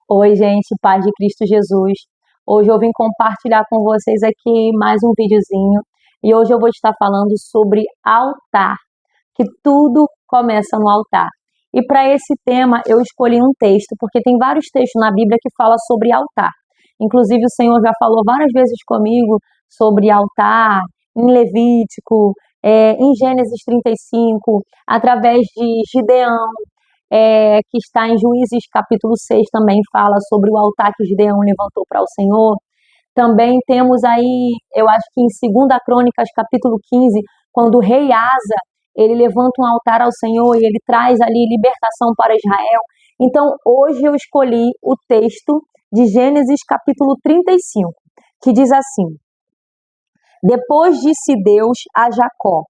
Oi, gente, paz de Cristo Jesus. Hoje eu vim compartilhar com vocês aqui mais um videozinho e hoje eu vou estar falando sobre altar, que tudo começa no altar. E para esse tema eu escolhi um texto, porque tem vários textos na Bíblia que falam sobre altar. Inclusive o Senhor já falou várias vezes comigo sobre altar, em Levítico, em Gênesis 35, através de Gideão, que está em Juízes capítulo 6, também fala sobre o altar que Gideão levantou para o Senhor. Também temos aí, eu acho que em 2 Crônicas capítulo 15, quando o rei Asa, ele levanta um altar ao Senhor e ele traz ali libertação para Israel. Então, hoje eu escolhi o texto de Gênesis capítulo 35, que diz assim: Depois disse Deus a Jacó: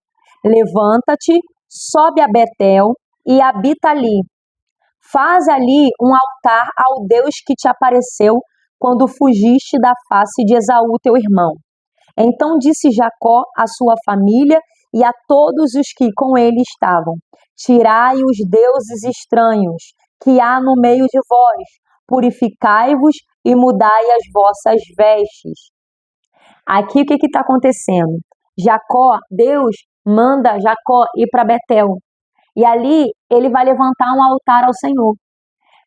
Levanta-te, sobe a Betel e habita ali. Faz ali um altar ao Deus que te apareceu quando fugiste da face de Esaú, teu irmão. Então disse Jacó à sua família e a todos os que com ele estavam: Tirai os deuses estranhos que há no meio de vós, purificai-vos e mudai as vossas vestes. Aqui o que está acontecendo? Deus manda Jacó ir para Betel. E ali ele vai levantar um altar ao Senhor.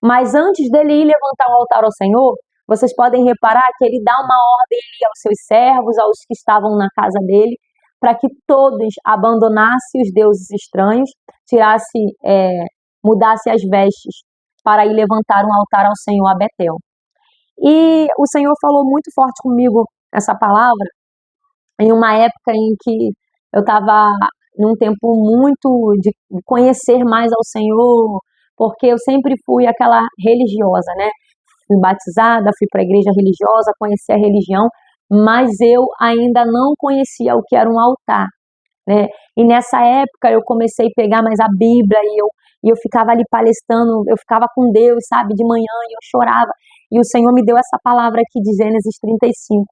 Mas antes dele ir levantar um altar ao Senhor, vocês podem reparar que ele dá uma ordem aos seus servos, aos que estavam na casa dele, para que todos abandonassem os deuses estranhos, mudassem as vestes, para ir levantar um altar ao Senhor a Betel. E o Senhor falou muito forte comigo essa palavra, em uma época em que eu estava num tempo muito de conhecer mais ao Senhor, porque eu sempre fui aquela religiosa, né? Fui batizada, fui para a igreja religiosa, conheci a religião, mas eu ainda não conhecia o que era um altar, né? E nessa época eu comecei a pegar mais a Bíblia e eu ficava ali palestrando, eu ficava com Deus, sabe, de manhã, e eu chorava. E o Senhor me deu essa palavra aqui de Gênesis 35,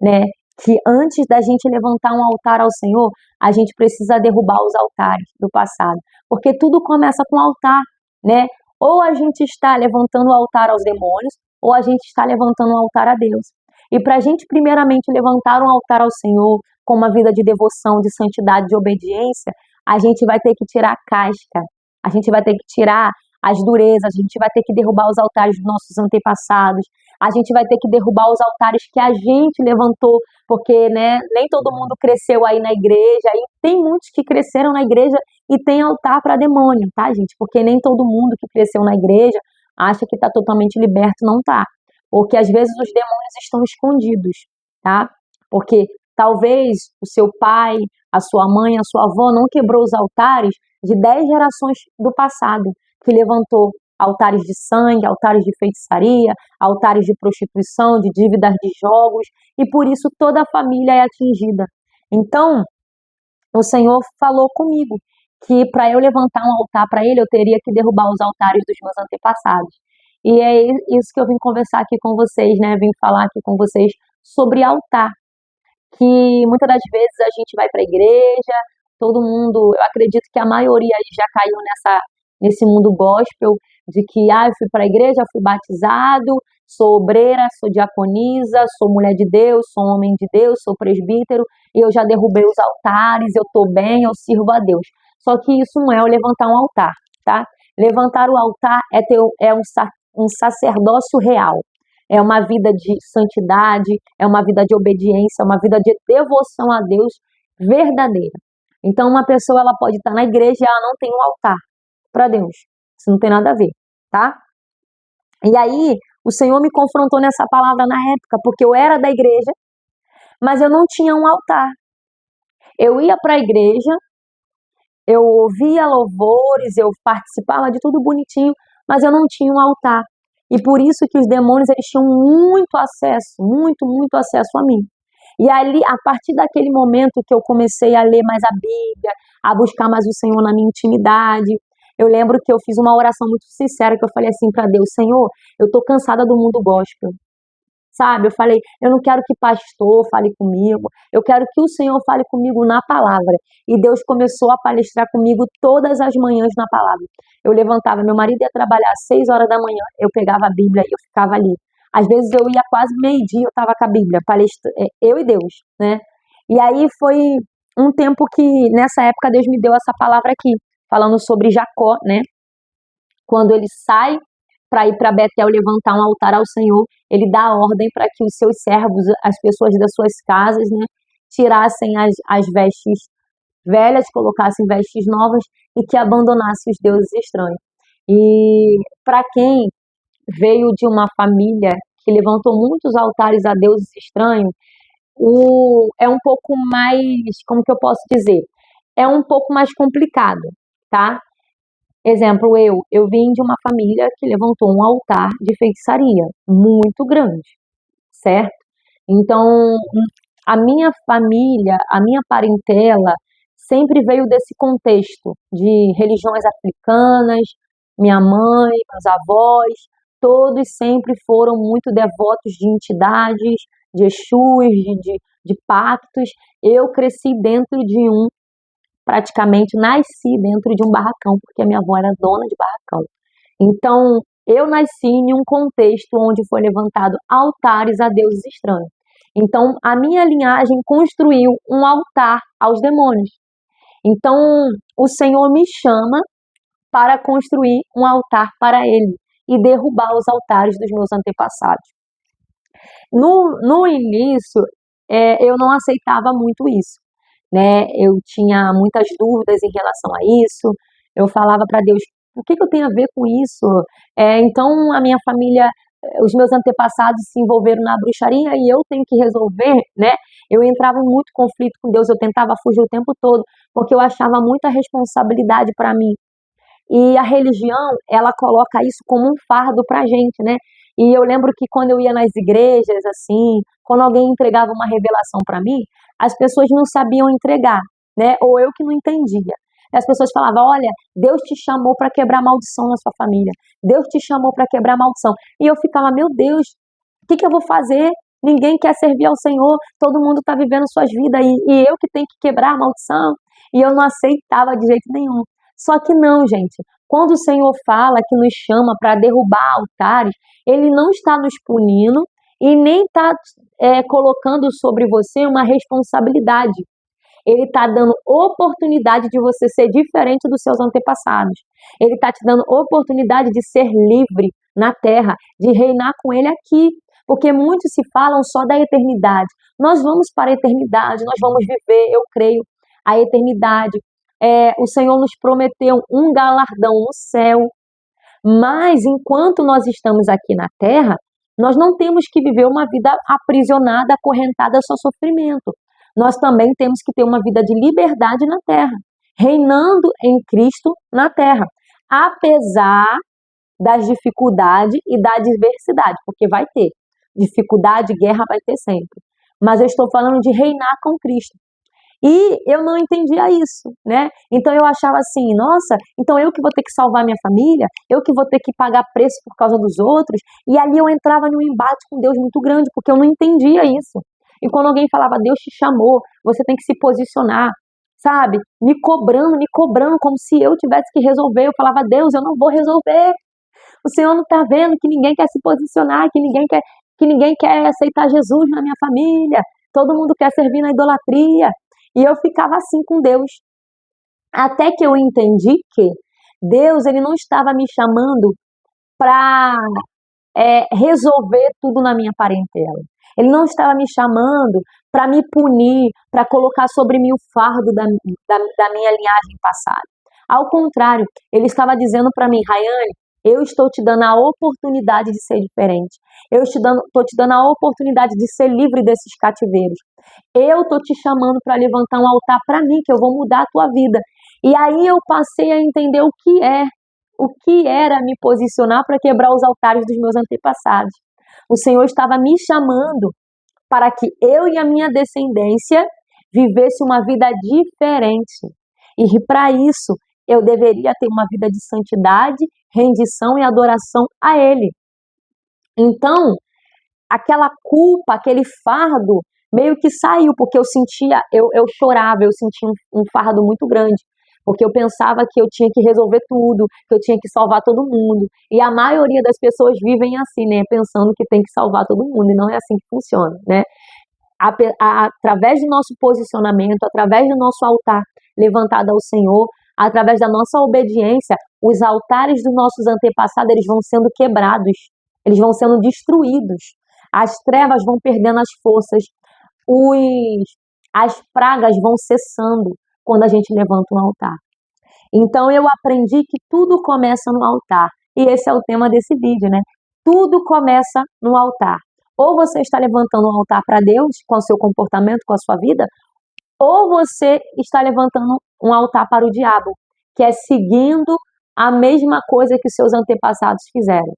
né? Que antes da gente levantar um altar ao Senhor, a gente precisa derrubar os altares do passado, porque tudo começa com altar, né? Ou a gente está levantando o altar aos demônios, ou a gente está levantando um altar a Deus. E para a gente primeiramente levantar um altar ao Senhor, com uma vida de devoção, de santidade, de obediência, a gente vai ter que tirar a casca, a gente vai ter que tirar as durezas, a gente vai ter que derrubar os altares dos nossos antepassados, a gente vai ter que derrubar os altares que a gente levantou, porque, né, nem todo mundo cresceu aí na igreja, e tem muitos que cresceram na igreja e tem altar para demônio, tá, gente? Porque nem todo mundo que cresceu na igreja acha que está totalmente liberto, não tá. Porque às vezes os demônios estão escondidos, tá? Porque talvez o seu pai, a sua mãe, a sua avó não quebrou os altares de 10 gerações do passado, que levantou altares de sangue, altares de feitiçaria, altares de prostituição, de dívidas de jogos, e por isso toda a família é atingida. Então, o Senhor falou comigo que para eu levantar um altar para Ele, eu teria que derrubar os altares dos meus antepassados. E é isso que eu vim conversar aqui com vocês, né? Vim falar aqui com vocês sobre altar, que muitas das vezes a gente vai para a igreja, todo mundo, eu acredito que a maioria já caiu nesse mundo gospel, de que eu fui para a igreja, fui batizado, sou obreira, sou diaconisa, sou mulher de Deus, sou homem de Deus, sou presbítero, e eu já derrubei os altares, eu estou bem, eu sirvo a Deus. Só que isso não é o levantar um altar, tá? Levantar o altar é um sacerdócio real, é uma vida de santidade, é uma vida de obediência, é uma vida de devoção a Deus verdadeira. Então, uma pessoa ela pode estar na igreja e ela não tem um altar para Deus. Isso não tem nada a ver, tá? E aí, o Senhor me confrontou nessa palavra na época, porque eu era da igreja, mas eu não tinha um altar. Eu ia para a igreja, eu ouvia louvores, eu participava de tudo bonitinho, mas eu não tinha um altar. E por isso que os demônios eles tinham muito acesso, muito acesso a mim. E ali, a partir daquele momento que eu comecei a ler mais a Bíblia, a buscar mais o Senhor na minha intimidade, eu lembro que eu fiz uma oração muito sincera, que eu falei assim para Deus: Senhor, eu tô cansada do mundo gospel. sabe? Eu falei, eu não quero que pastor fale comigo, eu quero que o Senhor fale comigo na palavra. E Deus começou a palestrar comigo todas as manhãs na palavra. Eu levantava, meu marido ia trabalhar às 6 horas da manhã, eu pegava a Bíblia e eu ficava ali. Às vezes eu ia quase meio-dia, eu estava com a Bíblia, eu e Deus, né? E aí foi um tempo que, nessa época, Deus me deu essa palavra aqui, falando sobre Jacó, né? Quando ele sai para ir para Betel levantar um altar ao Senhor, ele dá ordem para que os seus servos, as pessoas das suas casas, né, tirassem as vestes velhas, colocassem vestes novas e que abandonassem os deuses estranhos. E para quem veio de uma família que levantou muitos altares a deuses estranhos, é um pouco mais, como que eu posso dizer? É um pouco mais complicado, tá? Exemplo, eu vim de uma família que levantou um altar de feitiçaria muito grande, certo? Então, a minha família, a minha parentela sempre veio desse contexto de religiões africanas, minha mãe, meus avós, todos sempre foram muito devotos de entidades, de Exus, de pactos. Eu cresci dentro de praticamente nasci dentro de um barracão, porque a minha avó era dona de barracão. Então, eu nasci em um contexto onde foi levantado altares a deuses estranhos. Então, a minha linhagem construiu um altar aos demônios. Então, o Senhor me chama para construir um altar para Ele e derrubar os altares dos meus antepassados. No início, eu não aceitava muito isso, né? Eu tinha muitas dúvidas em relação a isso. Eu falava para Deus, o que eu tenho a ver com isso? Então, a minha família, os meus antepassados se envolveram na bruxaria e eu tenho que resolver, né? Eu entrava em muito conflito com Deus, eu tentava fugir o tempo todo, porque eu achava muita responsabilidade para mim. E a religião, ela coloca isso como um fardo pra gente, né? E eu lembro que quando eu ia nas igrejas, assim, quando alguém entregava uma revelação para mim, as pessoas não sabiam entregar, né? Ou eu que não entendia. As pessoas falavam, olha, Deus te chamou para quebrar maldição na sua família. Deus te chamou para quebrar maldição. E eu ficava, meu Deus, o que eu vou fazer? Ninguém quer servir ao Senhor, todo mundo está vivendo suas vidas e eu que tenho que quebrar a maldição. E eu não aceitava de jeito nenhum. Só que não, gente. Quando o Senhor fala que nos chama para derrubar altares, Ele não está nos punindo e nem está colocando sobre você uma responsabilidade. Ele está dando oportunidade de você ser diferente dos seus antepassados. Ele está te dando oportunidade de ser livre na terra, de reinar com Ele aqui. Porque muitos se falam só da eternidade. Nós vamos para a eternidade, nós vamos viver, eu creio, a eternidade. O Senhor nos prometeu um galardão no céu, mas enquanto nós estamos aqui na terra, nós não temos que viver uma vida aprisionada, acorrentada ao seu sofrimento. Nós também temos que ter uma vida de liberdade na terra, reinando em Cristo na terra, apesar das dificuldades e da adversidade, porque vai ter dificuldade, guerra vai ter sempre. Mas eu estou falando de reinar com Cristo. E eu não entendia isso, né? Então eu achava assim, nossa, então eu que vou ter que salvar minha família, eu que vou ter que pagar preço por causa dos outros, e ali eu entrava num embate com Deus muito grande, porque eu não entendia isso. E quando alguém falava, Deus te chamou, você tem que se posicionar, sabe? Me cobrando, como se eu tivesse que resolver. Eu falava, Deus, eu não vou resolver. O Senhor não está vendo que ninguém quer se posicionar, que ninguém quer aceitar Jesus na minha família, todo mundo quer servir na idolatria. E eu ficava assim com Deus. Até que eu entendi que Deus, ele não estava me chamando para resolver tudo na minha parentela. Ele não estava me chamando para me punir, para colocar sobre mim o fardo da minha linhagem passada. Ao contrário, ele estava dizendo para mim, Rayane, eu estou te dando a oportunidade de ser diferente. Eu estou te dando a oportunidade de ser livre desses cativeiros. Eu estou te chamando para levantar um altar para mim, que eu vou mudar a tua vida. E aí eu passei a entender o que era me posicionar para quebrar os altares dos meus antepassados. O Senhor estava me chamando para que eu e a minha descendência vivesse uma vida diferente. E para isso, eu deveria ter uma vida de santidade, rendição e adoração a Ele. Então, aquela culpa, aquele fardo, meio que saiu, porque eu sentia, eu chorava, eu sentia um fardo muito grande, porque eu pensava que eu tinha que resolver tudo, que eu tinha que salvar todo mundo, e a maioria das pessoas vivem assim, né, pensando que tem que salvar todo mundo, e não é assim que funciona, né? Através do nosso posicionamento, através do nosso altar levantado ao Senhor, através da nossa obediência, os altares dos nossos antepassados, eles vão sendo quebrados, eles vão sendo destruídos, as trevas vão perdendo as forças, as pragas vão cessando quando a gente levanta um altar. Então eu aprendi que tudo começa no altar, e esse é o tema desse vídeo, né? Tudo começa no altar. Ou você está levantando um altar para Deus com o seu comportamento, com a sua vida, ou você está levantando um altar para o diabo, que é seguindo a mesma coisa que seus antepassados fizeram.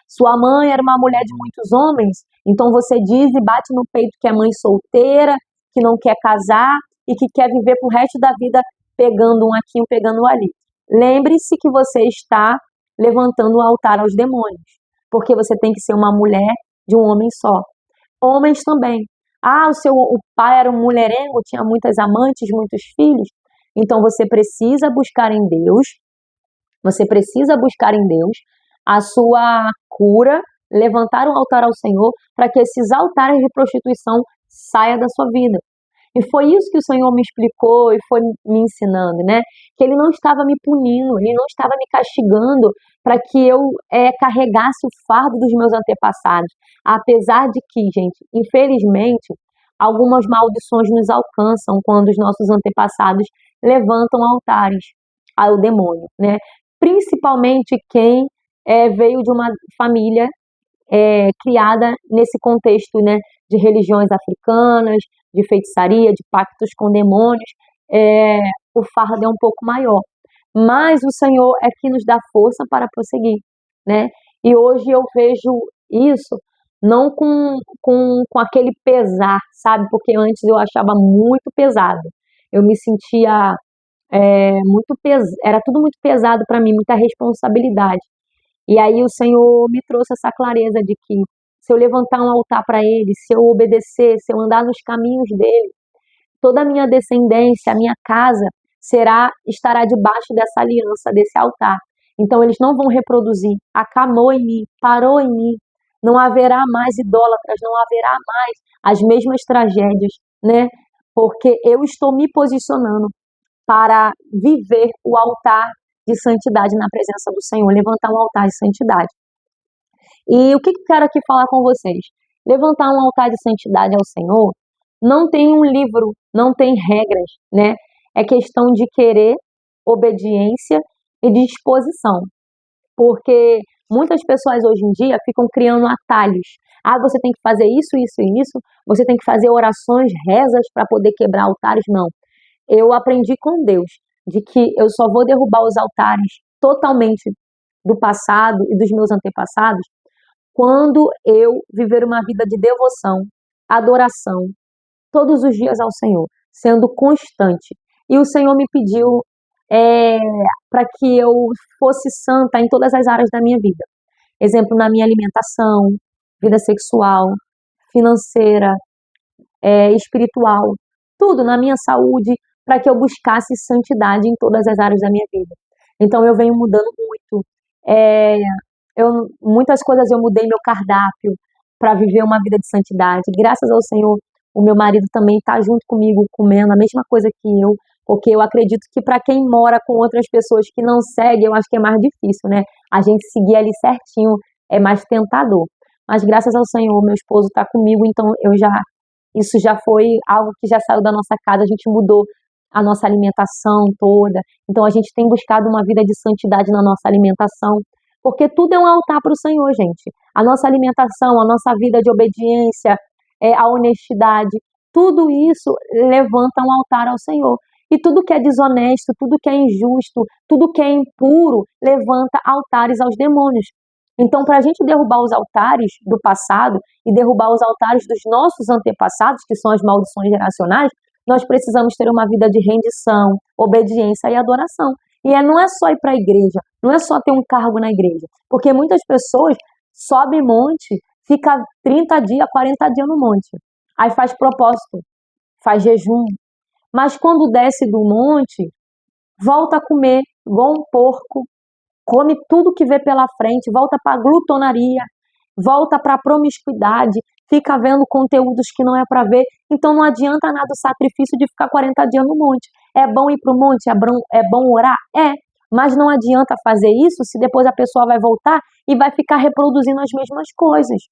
Sua mãe era uma mulher de muitos homens, então você diz e bate no peito que é mãe solteira, que não quer casar e que quer viver pro resto da vida pegando um aqui, pegando um ali. Lembre-se que você está levantando um altar aos demônios, porque você tem que ser uma mulher de um homem só. Homens também. O pai era um mulherengo, tinha muitas amantes, muitos filhos. Então você precisa buscar em Deus, a sua cura, levantar um altar ao Senhor para que esses altares de prostituição saiam da sua vida. E foi isso que o Senhor me explicou e foi me ensinando, né? Que Ele não estava me punindo, Ele não estava me castigando para que eu carregasse o fardo dos meus antepassados. Apesar de que, gente, infelizmente, algumas maldições nos alcançam quando os nossos antepassados levantam altares ao demônio, né? Principalmente quem veio de uma família criada nesse contexto, né, de religiões africanas, de feitiçaria, de pactos com demônios, o fardo é um pouco maior. Mas o Senhor é que nos dá força para prosseguir, né? E hoje eu vejo isso não com aquele pesar, sabe? Porque antes eu achava muito pesado. Eu me sentia era tudo muito pesado para mim, muita responsabilidade. E aí o Senhor me trouxe essa clareza de que se eu levantar um altar para Ele, se eu obedecer, se eu andar nos caminhos dEle, toda a minha descendência, a minha casa, estará debaixo dessa aliança, desse altar. Então eles não vão reproduzir, acabou em mim, parou em mim, não haverá mais idólatras, não haverá mais as mesmas tragédias, né? Porque eu estou me posicionando para viver o altar de santidade na presença do Senhor, levantar um altar de santidade. E o que eu quero aqui falar com vocês? Levantar um altar de santidade ao Senhor não tem um livro, não tem regras, né? É questão de querer, obediência e disposição. Porque muitas pessoas hoje em dia ficam criando atalhos. Você tem que fazer isso, isso e isso, você tem que fazer orações, rezas para poder quebrar altares. Não. Eu aprendi com Deus de que eu só vou derrubar os altares totalmente do passado e dos meus antepassados quando eu viver uma vida de devoção, adoração, todos os dias ao Senhor, sendo constante. E o Senhor me pediu para que eu fosse santa em todas as áreas da minha vida. Exemplo, na minha alimentação, vida sexual, financeira, espiritual, tudo, na minha saúde, para que eu buscasse santidade em todas as áreas da minha vida. Então eu venho mudando muito. Muitas coisas eu mudei meu cardápio para viver uma vida de santidade. Graças ao Senhor, o meu marido também está junto comigo, comendo a mesma coisa que eu, porque eu acredito que para quem mora com outras pessoas que não seguem, eu acho que é mais difícil, né? A gente seguir ali certinho é mais tentador. Mas graças ao Senhor, meu esposo está comigo, então isso já foi algo que já saiu da nossa casa, a gente mudou a nossa alimentação toda. Então a gente tem buscado uma vida de santidade na nossa alimentação, porque tudo é um altar para o Senhor, gente. A nossa alimentação, a nossa vida de obediência, a honestidade, tudo isso levanta um altar ao Senhor. E tudo que é desonesto, tudo que é injusto, tudo que é impuro, levanta altares aos demônios. Então, para a gente derrubar os altares do passado e derrubar os altares dos nossos antepassados, que são as maldições geracionais, nós precisamos ter uma vida de rendição, obediência e adoração. E não é só ir para a igreja, não é só ter um cargo na igreja, porque muitas pessoas sobem monte, fica 30 dias, 40 dias no monte. Aí faz propósito, faz jejum. Mas quando desce do monte, volta a comer igual um porco, come tudo que vê pela frente, volta para a glutonaria, volta para a promiscuidade, fica vendo conteúdos que não é para ver. Então não adianta nada o sacrifício de ficar 40 dias no monte. É bom ir para o monte? É bom orar? É. Mas não adianta fazer isso se depois a pessoa vai voltar e vai ficar reproduzindo as mesmas coisas.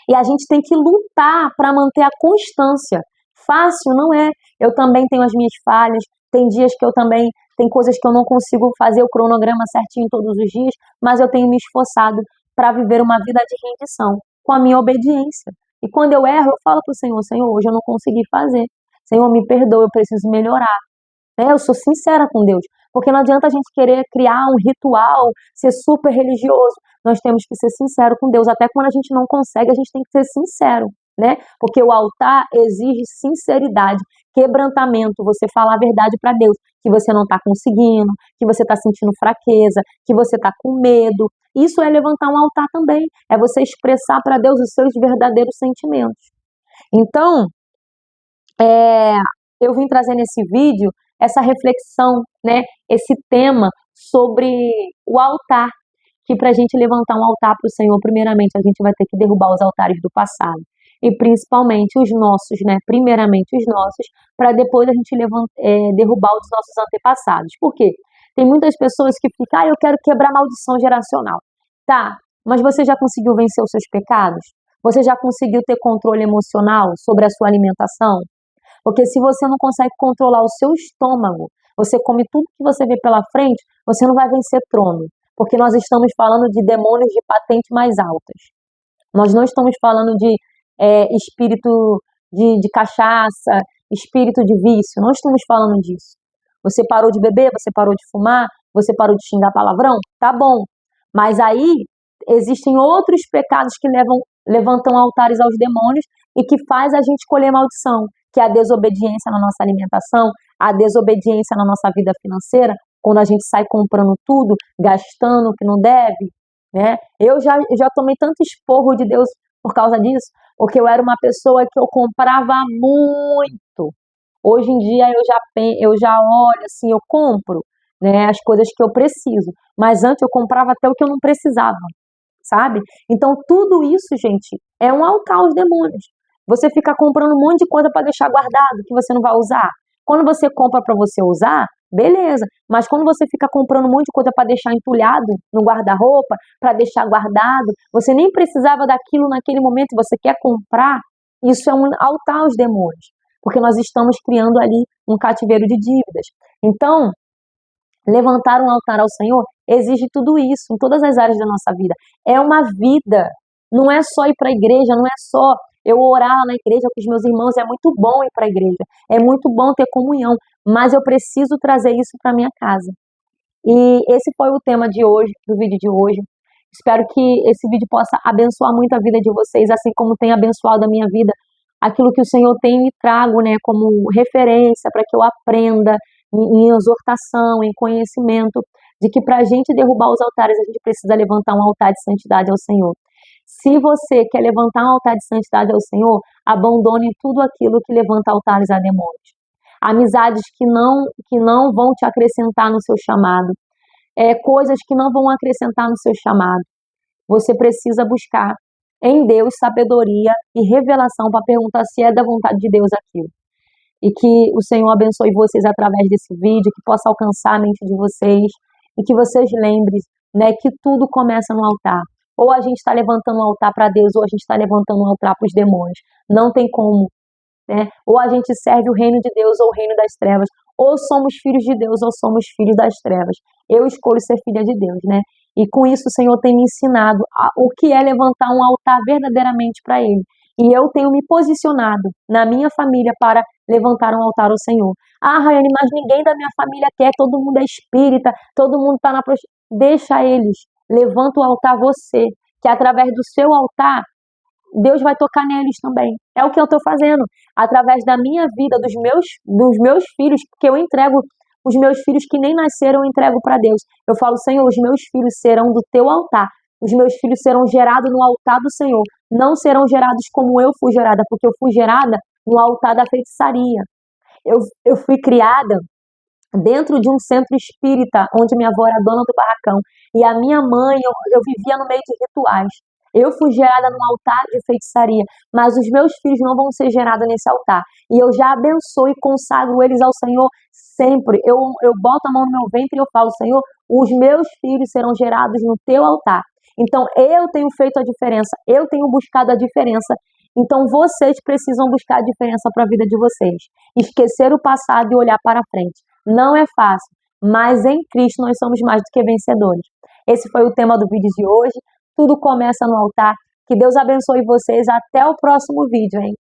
E a gente tem que lutar para manter a constância. Fácil não é. Eu também tenho as minhas falhas, tem dias que eu também, tem coisas que eu não consigo fazer o cronograma certinho todos os dias, mas eu tenho me esforçado para viver uma vida de rendição, com a minha obediência. E quando eu erro, eu falo para o Senhor, Senhor, hoje eu não consegui fazer. Senhor, me perdoa, eu preciso melhorar. Eu sou sincera com Deus, porque não adianta a gente querer criar um ritual, ser super religioso. Nós temos que ser sincero com Deus. Até quando a gente não consegue, a gente tem que ser sincero, né? Porque o altar exige sinceridade, quebrantamento, você falar a verdade para Deus, que você não está conseguindo, que você está sentindo fraqueza, que você está com medo. Isso é levantar um altar também, é você expressar para Deus os seus verdadeiros sentimentos. Então, eu vim trazer nesse vídeo essa reflexão, né, esse tema sobre o altar, que para a gente levantar um altar para o Senhor, primeiramente a gente vai ter que derrubar os altares do passado, e principalmente os nossos, né, primeiramente os nossos, para depois a gente derrubar os nossos antepassados. Por quê? Tem muitas pessoas que ficam, eu quero quebrar a maldição geracional. Tá, mas você já conseguiu vencer os seus pecados? Você já conseguiu ter controle emocional sobre a sua alimentação? Porque se você não consegue controlar o seu estômago, você come tudo que você vê pela frente, você não vai vencer trono. Porque nós estamos falando de demônios de patente mais altas. Nós não estamos falando de espírito de cachaça, espírito de vício. Não estamos falando disso. Você parou de beber, você parou de fumar, você parou de xingar palavrão? Tá bom. Mas aí existem outros pecados que levantam altares aos demônios e que faz a gente colher maldição, que é a desobediência na nossa alimentação, a desobediência na nossa vida financeira, quando a gente sai comprando tudo, gastando o que não deve, né? Eu já tomei tanto esporro de Deus por causa disso, porque eu era uma pessoa que eu comprava muito. Hoje em dia eu já olho assim, eu compro, né, as coisas que eu preciso, mas antes eu comprava até o que eu não precisava, sabe? Então tudo isso, gente, é um altar aos demônios. Você fica comprando um monte de coisa para deixar guardado, que você não vai usar. Quando você compra para você usar, beleza. Mas quando você fica comprando um monte de coisa para deixar entulhado no guarda-roupa, para deixar guardado, você nem precisava daquilo naquele momento, você quer comprar, isso é um altar aos demônios. Porque nós estamos criando ali um cativeiro de dívidas. Então, levantar um altar ao Senhor exige tudo isso, em todas as áreas da nossa vida. É uma vida, não é só ir para a igreja, não é só eu orar na igreja com os meus irmãos, é muito bom ir para a igreja, é muito bom ter comunhão, mas eu preciso trazer isso para minha casa. E esse foi o tema de hoje, do vídeo de hoje. Espero que esse vídeo possa abençoar muito a vida de vocês, assim como tem abençoado a minha vida, aquilo que o Senhor tem me trago, né, como referência para que eu aprenda em exortação, em conhecimento, de que para a gente derrubar os altares, a gente precisa levantar um altar de santidade ao Senhor. Se você quer levantar um altar de santidade ao Senhor, abandone tudo aquilo que levanta altares a demônios. Amizades que não vão te acrescentar no seu chamado. Coisas que não vão acrescentar no seu chamado. Você precisa buscar em Deus sabedoria e revelação para perguntar se é da vontade de Deus aquilo. E que o Senhor abençoe vocês através desse vídeo, que possa alcançar a mente de vocês e que vocês lembrem, né, que tudo começa no altar. Ou a gente está levantando um altar para Deus, ou a gente está levantando um altar para os demônios. Não tem como, né? Ou a gente serve o reino de Deus ou o reino das trevas. Ou somos filhos de Deus ou somos filhos das trevas. Eu escolho ser filha de Deus, né? E com isso o Senhor tem me ensinado o que é levantar um altar verdadeiramente para Ele. E eu tenho me posicionado na minha família para levantar um altar ao Senhor. Ah, Rayane, mas ninguém da minha família quer, todo mundo é espírita, todo mundo está na prostituição. Deixa eles. Levanta o altar você, que através do seu altar, Deus vai tocar neles também. É o que eu estou fazendo. Através da minha vida, dos meus filhos, porque eu entrego os meus filhos que nem nasceram, eu entrego para Deus. Eu falo, Senhor, os meus filhos serão do teu altar. Os meus filhos serão gerados no altar do Senhor. Não serão gerados como eu fui gerada, porque eu fui gerada no altar da feitiçaria. Eu fui criada dentro de um centro espírita, onde minha avó era dona do barracão. E a minha mãe, eu vivia no meio de rituais. Eu fui gerada num altar de feitiçaria, mas os meus filhos não vão ser gerados nesse altar. E eu já abençoo e consagro eles ao Senhor sempre. Eu boto a mão no meu ventre e eu falo, Senhor, os meus filhos serão gerados no teu altar. Então, eu tenho feito a diferença, eu tenho buscado a diferença. Então, vocês precisam buscar a diferença para a vida de vocês. Esquecer o passado e olhar para frente. Não é fácil, mas em Cristo nós somos mais do que vencedores. Esse foi o tema do vídeo de hoje. Tudo começa no altar. Que Deus abençoe vocês. Até o próximo vídeo, hein?